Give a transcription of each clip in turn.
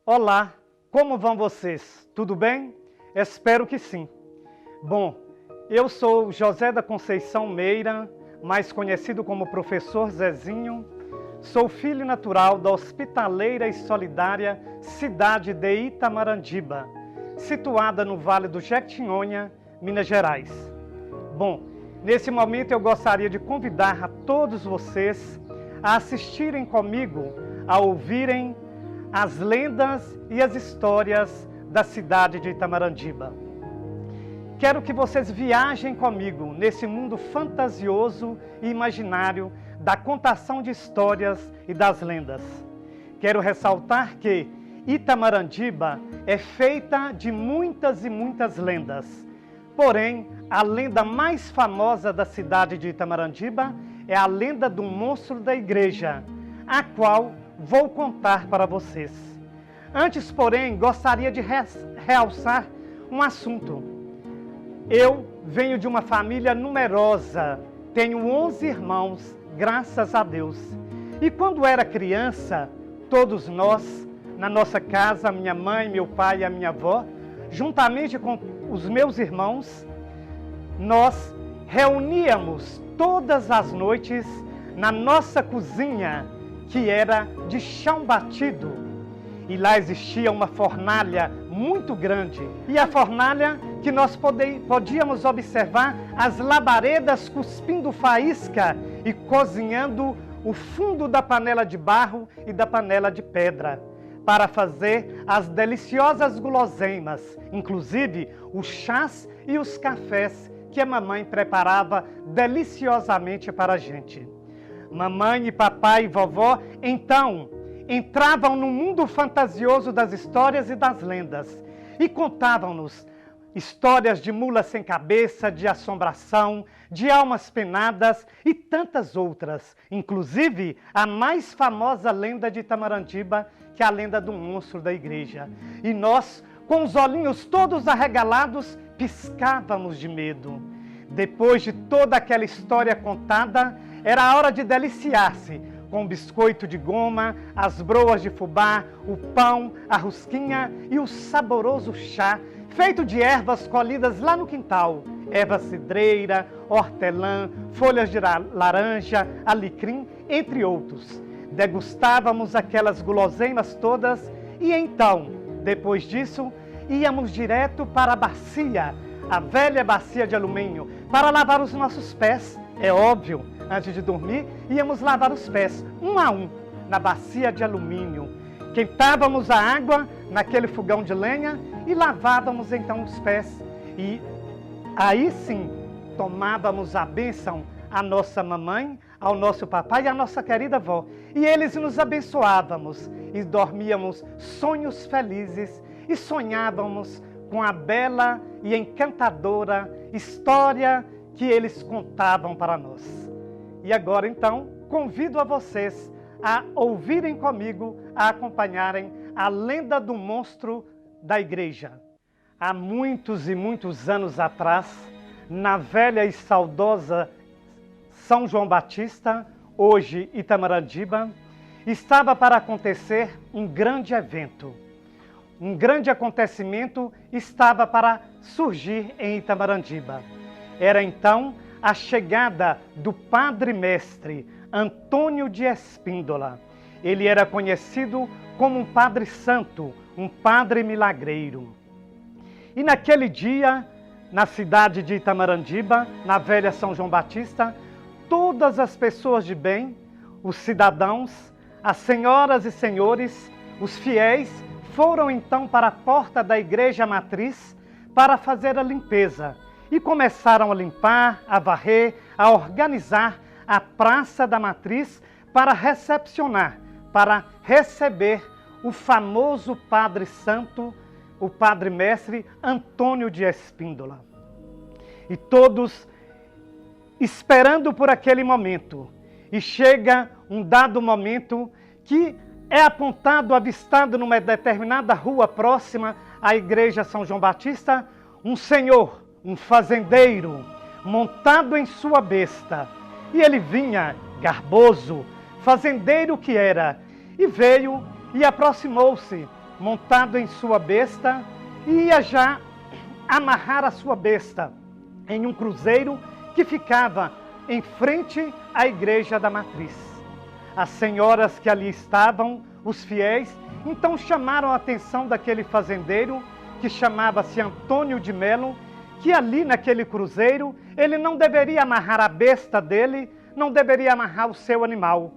Olá, como vão vocês? Tudo bem? Espero que sim. Bom, eu sou José da Conceição Meira, mais conhecido como Professor Zezinho. Sou filho natural da hospitaleira e solidária cidade de Itamarandiba, situada no Vale do Jequitinhonha, Minas Gerais. Bom, nesse momento eu gostaria de convidar a todos vocês a assistirem comigo, a ouvirem as lendas e as histórias da cidade de Itamarandiba. Quero que vocês viajem comigo nesse mundo fantasioso e imaginário da contação de histórias e das lendas. Quero ressaltar que Itamarandiba é feita de muitas e muitas lendas. Porém, a lenda mais famosa da cidade de Itamarandiba é a lenda do monstro da igreja, a qual vou contar para vocês. Antes, porém, gostaria de realçar um assunto. Eu venho de uma família numerosa, tenho 11 irmãos, graças a Deus. E quando era criança, todos nós, na nossa casa, minha mãe, meu pai e a minha avó, juntamente com os meus irmãos, nós reuníamos todas as noites na nossa cozinha, que era de chão batido. E lá existia uma fornalha muito grande. E a fornalha que nós podíamos observar as labaredas cuspindo faísca e cozinhando o fundo da panela de barro e da panela de pedra, para fazer as deliciosas guloseimas, inclusive os chás e os cafés que a mamãe preparava deliciosamente para a gente. Mamãe, papai e vovó, então, entravam no mundo fantasioso das histórias e das lendas e contavam-nos histórias de mula sem cabeça, de assombração, de almas penadas e tantas outras, inclusive a mais famosa lenda de Itamarandiba, que é a lenda do monstro da igreja. E nós, com os olhinhos todos arregalados, piscávamos de medo. Depois de toda aquela história contada, era a hora de deliciar-se com o biscoito de goma, as broas de fubá, o pão, a rosquinha e o saboroso chá, feito de ervas colhidas lá no quintal, erva cidreira, hortelã, folhas de laranja, alecrim, entre outros. Degustávamos aquelas guloseimas todas e então, depois disso, íamos direto para a bacia, a velha bacia de alumínio, para lavar os nossos pés. É óbvio, antes de dormir, íamos lavar os pés, um a um, na bacia de alumínio. Quentávamos a água naquele fogão de lenha e lavávamos então os pés. E aí sim, tomávamos a bênção à nossa mamãe, ao nosso papai e à nossa querida avó. E eles nos abençoávamos e dormíamos sonhos felizes e sonhávamos com a bela e encantadora história que eles contavam para nós. E agora então, convido a vocês a ouvirem comigo, a acompanharem a lenda do monstro da igreja. Há muitos e muitos anos atrás, na velha e saudosa São João Batista, hoje Itamarandiba, estava para acontecer um grande evento. Um grande acontecimento estava para surgir em Itamarandiba. Era então a chegada do Padre Mestre Antônio de Espíndola. Ele era conhecido como um Padre Santo, um Padre Milagreiro. E naquele dia, na cidade de Itamarandiba, na velha São João Batista, todas as pessoas de bem, os cidadãos, as senhoras e senhores, os fiéis, foram então para a porta da igreja matriz para fazer a limpeza. E começaram a limpar, a varrer, a organizar a Praça da Matriz para recepcionar, para receber o famoso Padre Santo, o Padre Mestre Antônio de Espíndola. E todos esperando por aquele momento. E chega um dado momento que é apontado, avistado numa determinada rua próxima à igreja São João Batista, um senhor, um fazendeiro, montado em sua besta. E ele vinha, garboso, fazendeiro que era, e veio e aproximou-se montado em sua besta, e ia já amarrar a sua besta em um cruzeiro que ficava em frente à igreja da matriz. As senhoras que ali estavam, os fiéis, então chamaram a atenção daquele fazendeiro, que chamava-se Antônio de Melo, que ali naquele cruzeiro, ele não deveria amarrar a besta dele, não deveria amarrar o seu animal,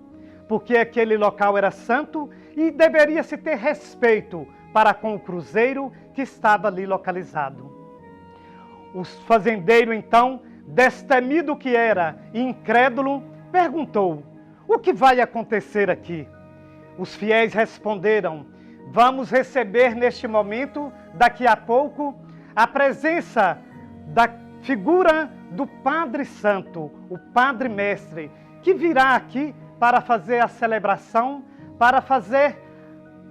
porque aquele local era santo e deveria se ter respeito para com o cruzeiro que estava ali localizado. O fazendeiro, então, destemido que era e incrédulo, perguntou: o que vai acontecer aqui? Os fiéis responderam: vamos receber neste momento, daqui a pouco, a presença da figura do Padre Santo, o Padre Mestre, que virá aqui para fazer a celebração, para fazer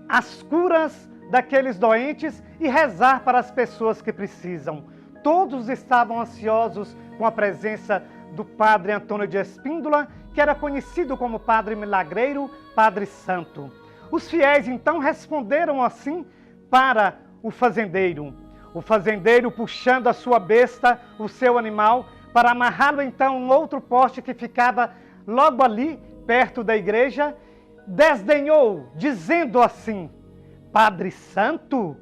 as curas daqueles doentes e rezar para as pessoas que precisam. Todos estavam ansiosos com a presença do Padre Antônio de Espíndola, que era conhecido como Padre Milagreiro, Padre Santo. Os fiéis então responderam assim para o fazendeiro. O fazendeiro, puxando a sua besta, o seu animal, para amarrá-lo então a um outro poste que ficava logo ali, perto da igreja, desdenhou, dizendo assim: Padre Santo?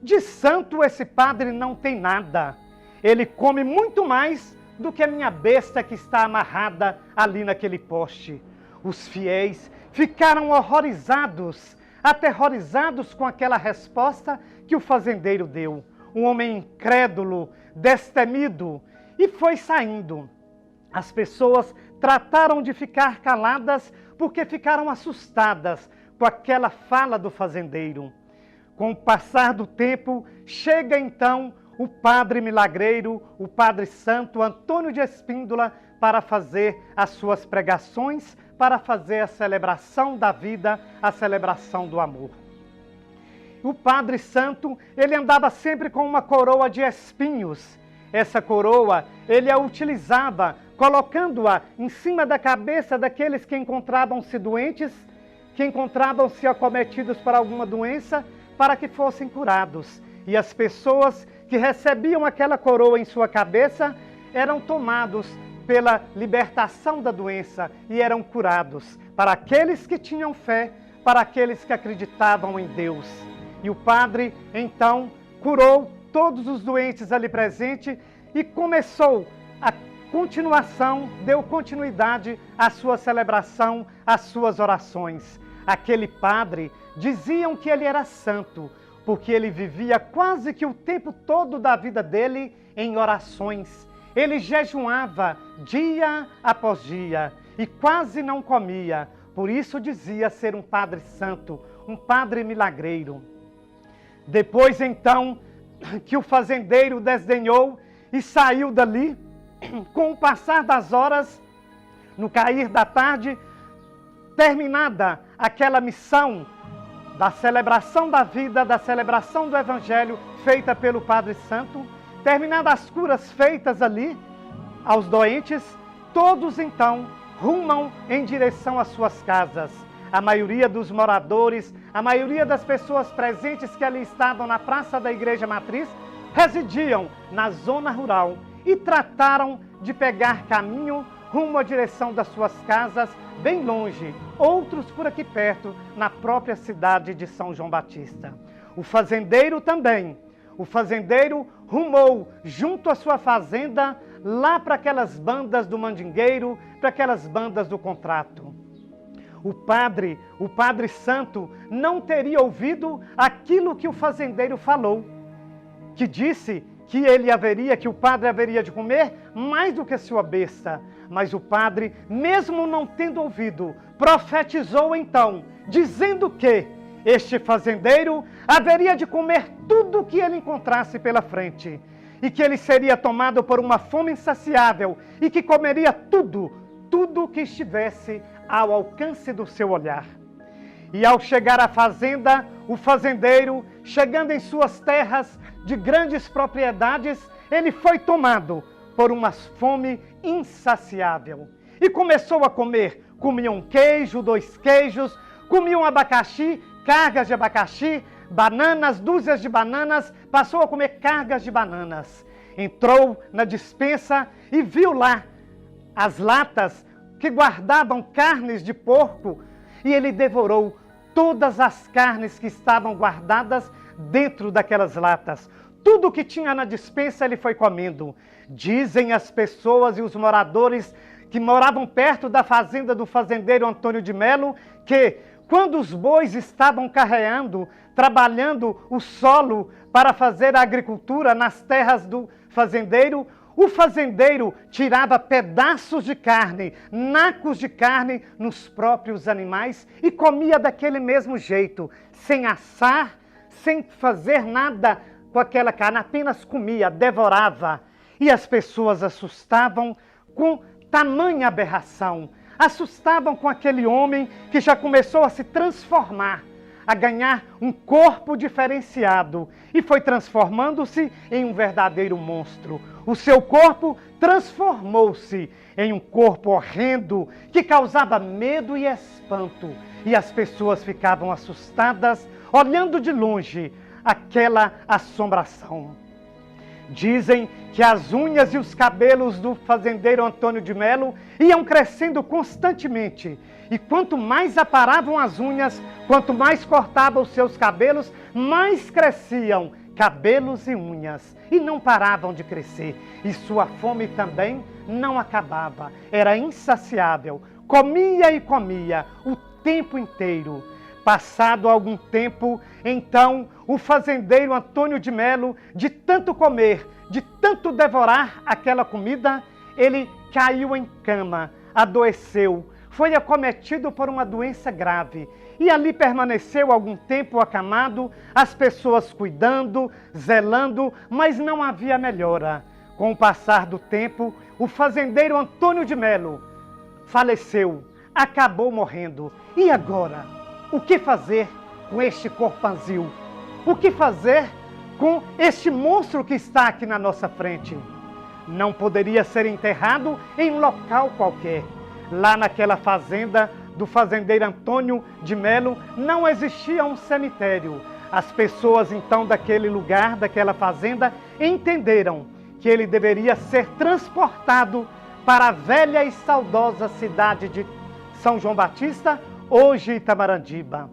De santo esse padre não tem nada. Ele come muito mais do que a minha besta que está amarrada ali naquele poste. Os fiéis ficaram horrorizados, aterrorizados com aquela resposta que o fazendeiro deu. Um homem incrédulo, destemido, e foi saindo. As pessoas trataram de ficar caladas porque ficaram assustadas com aquela fala do fazendeiro. Com o passar do tempo, chega então o Padre Milagreiro, o Padre Santo Antônio de Espíndola, para fazer as suas pregações, para fazer a celebração da vida, a celebração do amor. O Padre Santo, ele andava sempre com uma coroa de espinhos. Essa coroa, ele a utilizava, colocando-a em cima da cabeça daqueles que encontravam-se doentes, que encontravam-se acometidos por alguma doença, para que fossem curados. E as pessoas que recebiam aquela coroa em sua cabeça eram tomados pela libertação da doença e eram curados. Para aqueles que tinham fé, para aqueles que acreditavam em Deus. E o padre, então, curou todos os doentes ali presentes e começou a continuação, deu continuidade à sua celebração, às suas orações. Aquele padre, diziam que ele era santo, porque ele vivia quase que o tempo todo da vida dele em orações. Ele jejuava dia após dia e quase não comia. Por isso dizia ser um padre santo, um padre milagreiro. Depois então que o fazendeiro desdenhou e saiu dali, com o passar das horas, no cair da tarde, terminada aquela missão da celebração da vida, da celebração do Evangelho feita pelo Padre Santo, terminadas as curas feitas ali aos doentes, todos então rumam em direção às suas casas. A maioria dos moradores, a maioria das pessoas presentes que ali estavam na praça da Igreja Matriz, residiam na zona rural e trataram de pegar caminho rumo à direção das suas casas, bem longe, outros por aqui perto, na própria cidade de São João Batista. O fazendeiro também. O fazendeiro rumou junto à sua fazenda, lá para aquelas bandas do mandingueiro, para aquelas bandas do contrato. O padre santo, não teria ouvido aquilo que o fazendeiro falou, que disse que o padre haveria de comer mais do que a sua besta. Mas o padre, mesmo não tendo ouvido, profetizou então, dizendo que este fazendeiro haveria de comer tudo o que ele encontrasse pela frente, e que ele seria tomado por uma fome insaciável, e que comeria tudo que estivesse ao alcance do seu olhar. E ao chegar à fazenda, o fazendeiro, chegando em suas terras de grandes propriedades, ele foi tomado por uma fome insaciável. E começou a comer. Comia um queijo, 2 queijos, comia um abacaxi, cargas de abacaxi, bananas, dúzias de bananas, passou a comer cargas de bananas. Entrou na despensa e viu lá as latas que guardavam carnes de porco e ele devorou todas as carnes que estavam guardadas dentro daquelas latas. Tudo que tinha na despensa ele foi comendo. Dizem as pessoas e os moradores que moravam perto da fazenda do fazendeiro Antônio de Melo que quando os bois estavam carreando, trabalhando o solo para fazer a agricultura nas terras do fazendeiro, o fazendeiro tirava pedaços de carne, nacos de carne nos próprios animais e comia daquele mesmo jeito, sem assar, sem fazer nada com aquela carne, apenas comia, devorava. E as pessoas assustavam com tamanha aberração, assustavam com aquele homem que já começou a se transformar, a ganhar um corpo diferenciado e foi transformando-se em um verdadeiro monstro. O seu corpo transformou-se em um corpo horrendo que causava medo e espanto. E as pessoas ficavam assustadas, olhando de longe aquela assombração. Dizem que as unhas e os cabelos do fazendeiro Antônio de Melo iam crescendo constantemente. E quanto mais aparavam as unhas, quanto mais cortavam os seus cabelos, mais cresciam cabelos e unhas. E não paravam de crescer. E sua fome também não acabava. Era insaciável. Comia e comia o tempo inteiro. Passado algum tempo, então, o fazendeiro Antônio de Melo, de tanto comer, de tanto devorar aquela comida, ele caiu em cama, adoeceu, foi acometido por uma doença grave e ali permaneceu algum tempo acamado, as pessoas cuidando, zelando, mas não havia melhora. Com o passar do tempo, o fazendeiro Antônio de Melo faleceu, acabou morrendo. E agora? O que fazer com este corpanzil? O que fazer com este monstro que está aqui na nossa frente? Não poderia ser enterrado em um local qualquer. Lá naquela fazenda do fazendeiro Antônio de Melo não existia um cemitério. As pessoas então daquele lugar, daquela fazenda, entenderam que ele deveria ser transportado para a velha e saudosa cidade de São João Batista, hoje Itamarandiba.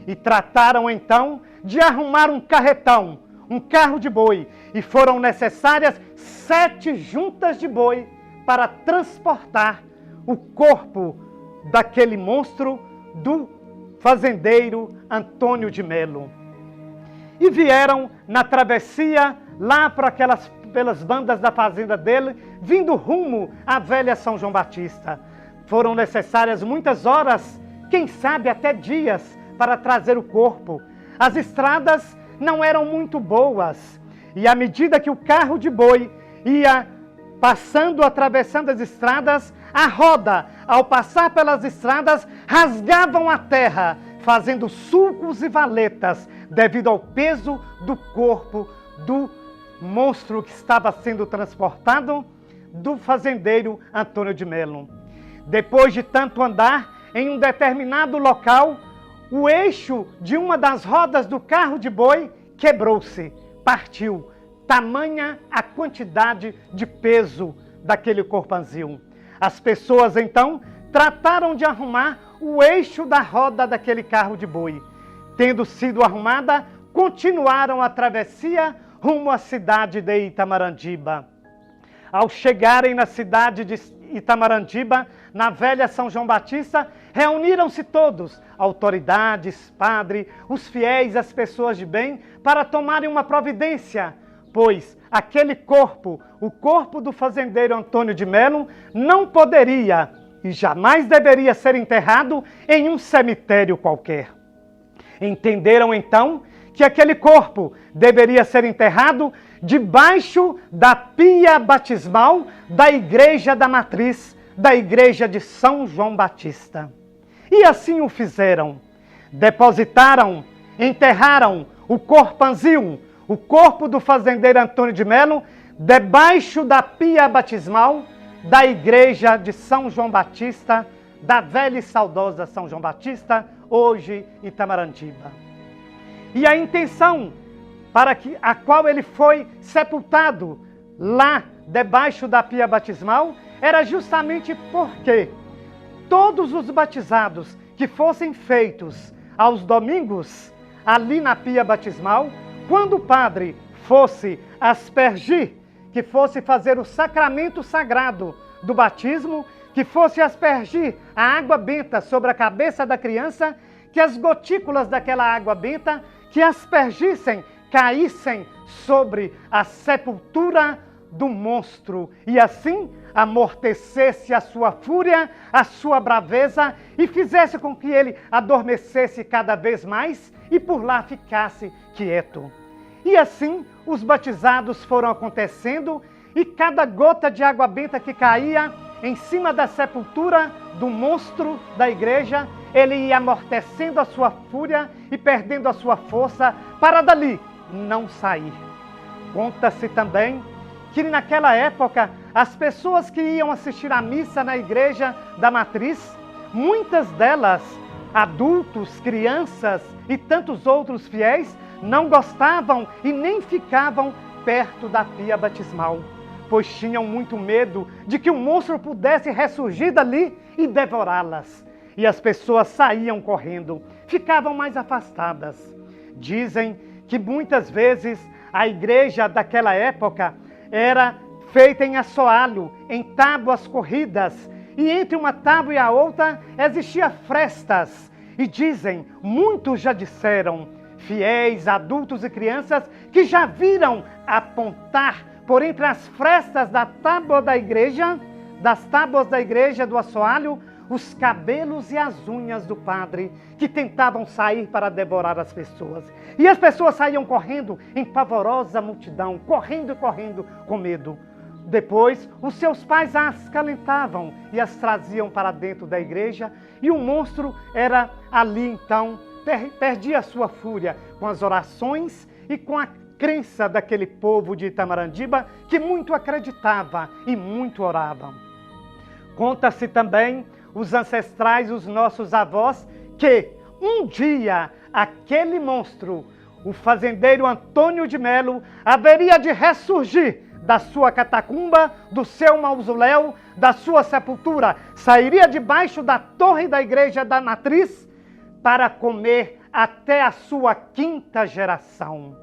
E trataram então de arrumar um carretão, um carro de boi, e foram necessárias 7 juntas de boi para transportar o corpo daquele monstro do fazendeiro Antônio de Melo. E vieram na travessia lá para pelas bandas da fazenda dele, vindo rumo à velha São João Batista. Foram necessárias muitas horas, quem sabe até dias, para trazer o corpo. As estradas não eram muito boas, e à medida que o carro de boi ia passando, atravessando as estradas, a roda, ao passar pelas estradas, rasgavam a terra, fazendo sulcos e valetas, devido ao peso do corpo do monstro que estava sendo transportado do fazendeiro Antônio de Melo. Depois de tanto andar, em um determinado local, o eixo de uma das rodas do carro de boi quebrou-se, partiu. Tamanha a quantidade de peso daquele corpanzil. As pessoas então trataram de arrumar o eixo da roda daquele carro de boi. Tendo sido arrumada, continuaram a travessia rumo à cidade de Itamarandiba. Ao chegarem na cidade de Itamarandiba, na velha São João Batista, reuniram-se todos, autoridades, padre, os fiéis, as pessoas de bem, para tomarem uma providência, pois aquele corpo, o corpo do fazendeiro Antônio de Melo, não poderia e jamais deveria ser enterrado em um cemitério qualquer. Entenderam então que aquele corpo deveria ser enterrado debaixo da pia batismal da Igreja da Matriz, da Igreja de São João Batista. E assim o fizeram. Depositaram, enterraram o corpanzil, o corpo do fazendeiro Antônio de Melo, debaixo da pia batismal da Igreja de São João Batista, da velha e saudosa São João Batista, hoje Itamarandiba. E a intenção para a qual ele foi sepultado lá debaixo da pia batismal era justamente porque todos os batizados que fossem feitos aos domingos ali na pia batismal, quando o padre fosse aspergir, que fosse fazer o sacramento sagrado do batismo, que fosse aspergir a água benta sobre a cabeça da criança, que as gotículas daquela água benta que aspergissem, caíssem sobre a sepultura do monstro e assim amortecesse a sua fúria, a sua braveza e fizesse com que ele adormecesse cada vez mais e por lá ficasse quieto. E assim os batizados foram acontecendo e cada gota de água benta que caía em cima da sepultura do monstro da igreja, ele ia amortecendo a sua fúria e perdendo a sua força para dali não sair. Conta-se também que naquela época as pessoas que iam assistir à missa na igreja da matriz, muitas delas, adultos, crianças e tantos outros fiéis, não gostavam e nem ficavam perto da pia batismal, pois tinham muito medo de que o monstro pudesse ressurgir dali e devorá-las. E as pessoas saíam correndo, ficavam mais afastadas. Dizem que muitas vezes a igreja daquela época era feita em assoalho, em tábuas corridas, e entre uma tábua e a outra existiam frestas. E dizem, muitos já disseram, fiéis, adultos e crianças, que já viram apontar por entre as frestas da tábua da igreja, das tábuas da igreja do assoalho, os cabelos e as unhas do padre que tentavam sair para devorar as pessoas. E as pessoas saíam correndo em pavorosa multidão, correndo e correndo com medo. Depois, os seus pais as calentavam e as traziam para dentro da igreja e o monstro era ali então, perdia a sua fúria com as orações e com a crença daquele povo de Itamarandiba que muito acreditava e muito orava. Conta-se também os ancestrais, os nossos avós, que um dia aquele monstro, o fazendeiro Antônio de Melo, haveria de ressurgir da sua catacumba, do seu mausoléu, da sua sepultura, sairia debaixo da torre da igreja da matriz para comer até a sua quinta geração.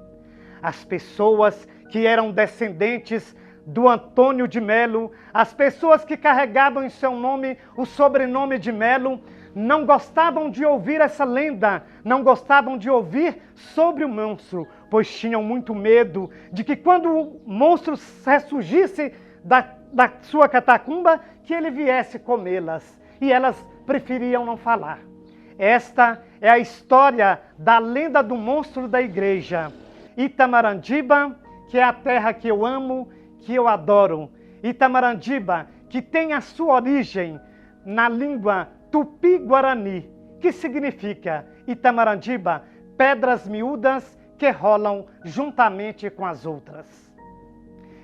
As pessoas que eram descendentes do Antônio de Melo, as pessoas que carregavam em seu nome o sobrenome de Melo, não gostavam de ouvir essa lenda, não gostavam de ouvir sobre o monstro, pois tinham muito medo de que quando o monstro ressurgisse da sua catacumba, que ele viesse comê-las. E elas preferiam não falar. Esta é a história da lenda do monstro da igreja. Itamarandiba, que é a terra que eu amo, que eu adoro. Itamarandiba, que tem a sua origem na língua Tupi-Guarani, que significa Itamarandiba, pedras miúdas que rolam juntamente com as outras.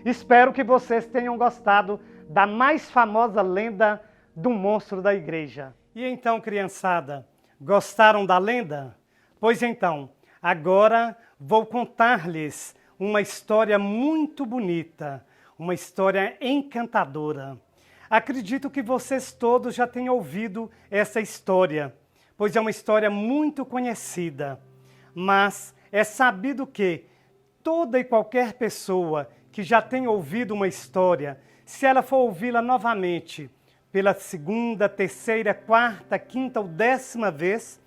Espero que vocês tenham gostado da mais famosa lenda do monstro da igreja. E então, criançada, gostaram da lenda? Pois então, agora vou contar-lhes uma história muito bonita, uma história encantadora. Acredito que vocês todos já tenham ouvido essa história, pois é uma história muito conhecida. Mas é sabido que toda e qualquer pessoa que já tenha ouvido uma história, se ela for ouvi-la novamente, pela segunda, terceira, quarta, quinta ou 10ª vez,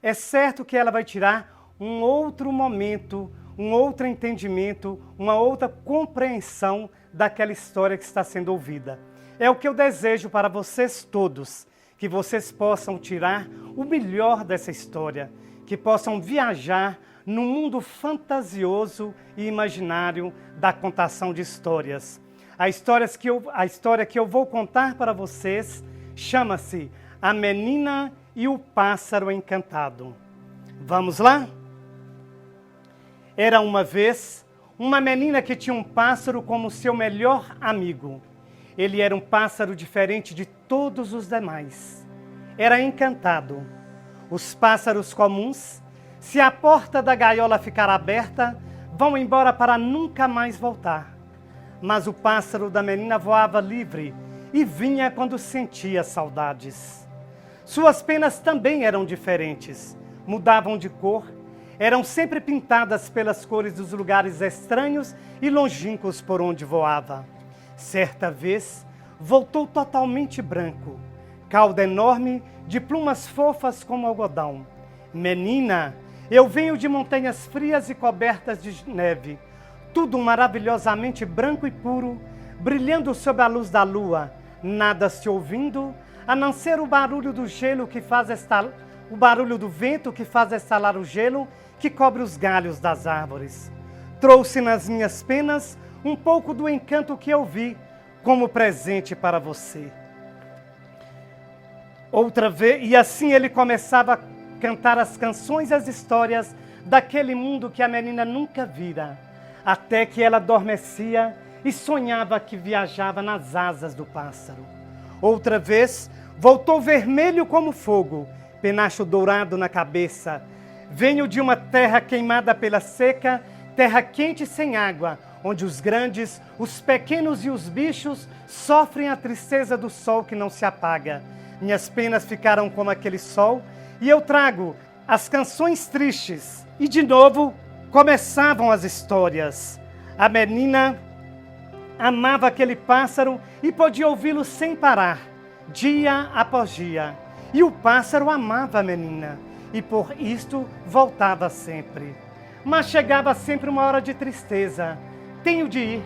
é certo que ela vai tirar um outro momento, um outro entendimento, uma outra compreensão daquela história que está sendo ouvida. É o que eu desejo para vocês todos, que vocês possam tirar o melhor dessa história, que possam viajar no mundo fantasioso e imaginário da contação de histórias. A história que eu vou contar para vocês chama-se A Menina e o Pássaro Encantado. Vamos lá? Era uma vez uma menina que tinha um pássaro como seu melhor amigo. Ele era um pássaro diferente de todos os demais. Era encantado. Os pássaros comuns Se a porta da gaiola ficar aberta, vão embora para nunca mais voltar. Mas o pássaro da menina voava livre e vinha quando sentia saudades. Suas penas também eram diferentes, mudavam de cor, eram sempre pintadas pelas cores dos lugares estranhos e longínquos por onde voava. Certa vez, voltou totalmente branco, cauda enorme de plumas fofas como algodão. Menina, eu venho de montanhas frias e cobertas de neve, tudo maravilhosamente branco e puro, brilhando sob a luz da lua, nada se ouvindo, a não ser o barulho do gelo que faz o barulho do vento que faz estalar o gelo que cobre os galhos das árvores. Trouxe nas minhas penas um pouco do encanto que eu vi como presente para você. Outra vez, e assim ele começava a cantar as canções e as histórias daquele mundo que a menina nunca vira, até que ela adormecia e sonhava que viajava nas asas do pássaro. Outra vez, voltou vermelho como fogo, penacho dourado na cabeça. Venho de uma terra queimada pela seca, terra quente sem água, onde os grandes, os pequenos e os bichos sofrem a tristeza do sol que não se apaga. Minhas penas ficaram como aquele sol, e eu trago as canções tristes. E de novo começavam as histórias. A menina amava aquele pássaro e podia ouvi-lo sem parar, dia após dia. E o pássaro amava a menina, e por isto voltava sempre. Mas chegava sempre uma hora de tristeza. Tenho de ir,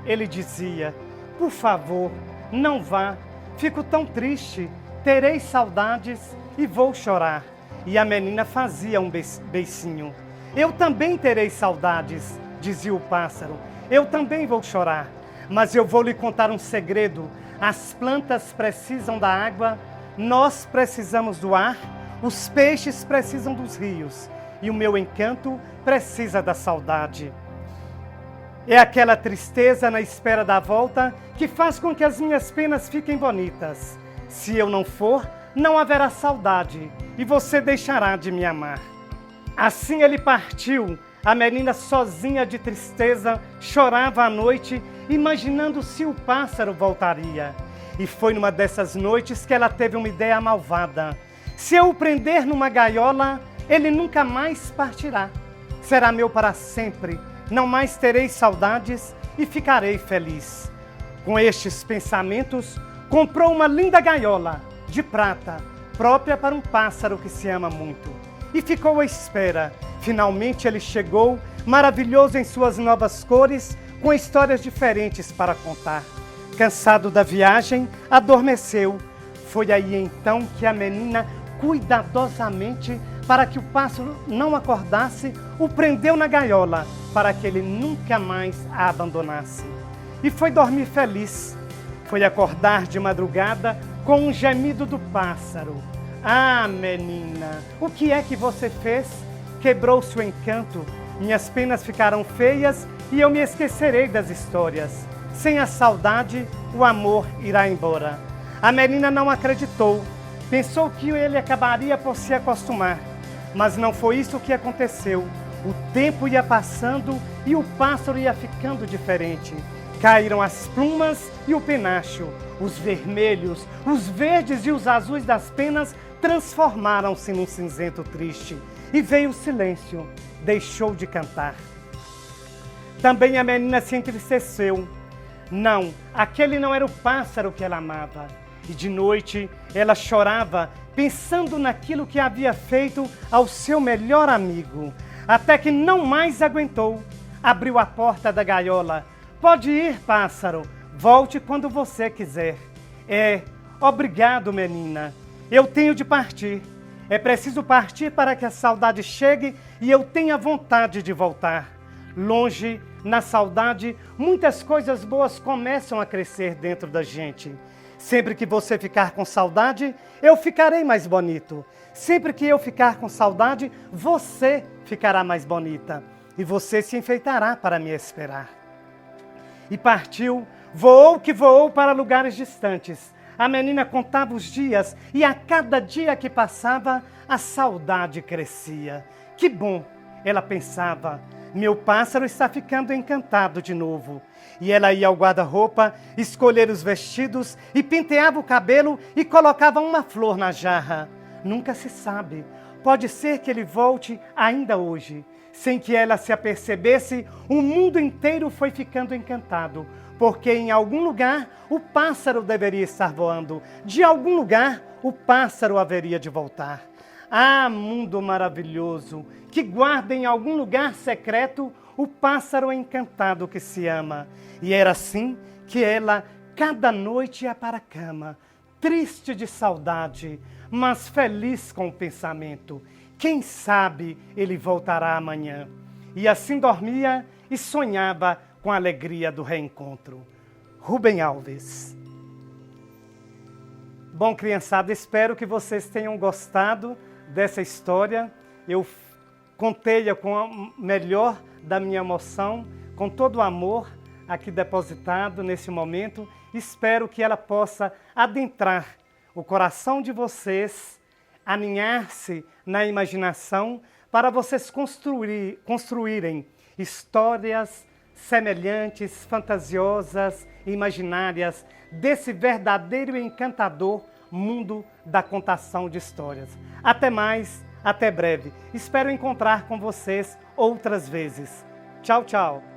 ele dizia. Por favor, não vá, fico tão triste, terei saudades e vou chorar. E a menina fazia um beicinho. Eu também terei saudades, dizia o pássaro. Eu também vou chorar, mas eu vou lhe contar um segredo. As plantas precisam da água, nós precisamos do ar, os peixes precisam dos rios e o meu encanto precisa da saudade. É aquela tristeza na espera da volta que faz com que as minhas penas fiquem bonitas. Se eu não for, não haverá saudade e você deixará de me amar. Assim ele partiu. A menina, sozinha de tristeza, chorava à noite, imaginando se o pássaro voltaria. E foi numa dessas noites que ela teve uma ideia malvada. Se eu o prender numa gaiola, ele nunca mais partirá. Será meu para sempre, não mais terei saudades e ficarei feliz. Com estes pensamentos, comprou uma linda gaiola de prata, própria para um pássaro que se ama muito. E ficou à espera. Finalmente ele chegou, maravilhoso em suas novas cores, com histórias diferentes para contar. Cansado da viagem, adormeceu. Foi aí então que a menina, cuidadosamente, para que o pássaro não acordasse, o prendeu na gaiola, para que ele nunca mais a abandonasse. E foi dormir feliz. Foi acordar de madrugada com um gemido do pássaro. Ah, menina, o que é que você fez? Quebrou-se o encanto, minhas penas ficaram feias e eu me esquecerei das histórias. Sem a saudade, o amor irá embora. A menina não acreditou, pensou que ele acabaria por se acostumar. Mas não foi isso que aconteceu. O tempo ia passando e o pássaro ia ficando diferente. Caíram as plumas e o penacho. Os vermelhos, os verdes e os azuis das penas transformaram-se num cinzento triste. E veio o silêncio, deixou de cantar. Também a menina se entristeceu. Não, aquele não era o pássaro que ela amava. E de noite ela chorava, pensando naquilo que havia feito ao seu melhor amigo. Até que não mais aguentou. Abriu a porta da gaiola. Pode ir, pássaro, volte quando você quiser. Obrigado, menina. Eu tenho de partir. É preciso partir para que a saudade chegue e eu tenha vontade de voltar. Longe, na saudade, muitas coisas boas começam a crescer dentro da gente. Sempre que você ficar com saudade, eu ficarei mais bonito. Sempre que eu ficar com saudade, você ficará mais bonita. E você se enfeitará para me esperar. E partiu, voou que voou para lugares distantes. A menina contava os dias e a cada dia que passava, a saudade crescia. Que bom, ela pensava, meu pássaro está ficando encantado de novo. E ela ia ao guarda-roupa, escolher os vestidos e penteava o cabelo e colocava uma flor na jarra. Nunca se sabe, pode ser que ele volte ainda hoje. Sem que ela se apercebesse, o mundo inteiro foi ficando encantado, porque em algum lugar o pássaro deveria estar voando, de algum lugar o pássaro haveria de voltar. Ah, mundo maravilhoso, que guarda em algum lugar secreto o pássaro encantado que se ama. E era assim que ela cada noite ia para a cama, triste de saudade, mas feliz com o pensamento. Quem sabe ele voltará amanhã. E assim dormia e sonhava com a alegria do reencontro. Rubem Alves. Bom, criançada, espero que vocês tenham gostado dessa história. Eu contei-a com o melhor da minha emoção, com todo o amor aqui depositado nesse momento. Espero que ela possa adentrar o coração de vocês, aninhar-se na imaginação para vocês construírem histórias semelhantes, fantasiosas, imaginárias desse verdadeiro e encantador mundo da contação de histórias. Até mais, até breve. Espero encontrar com vocês outras vezes. Tchau, tchau.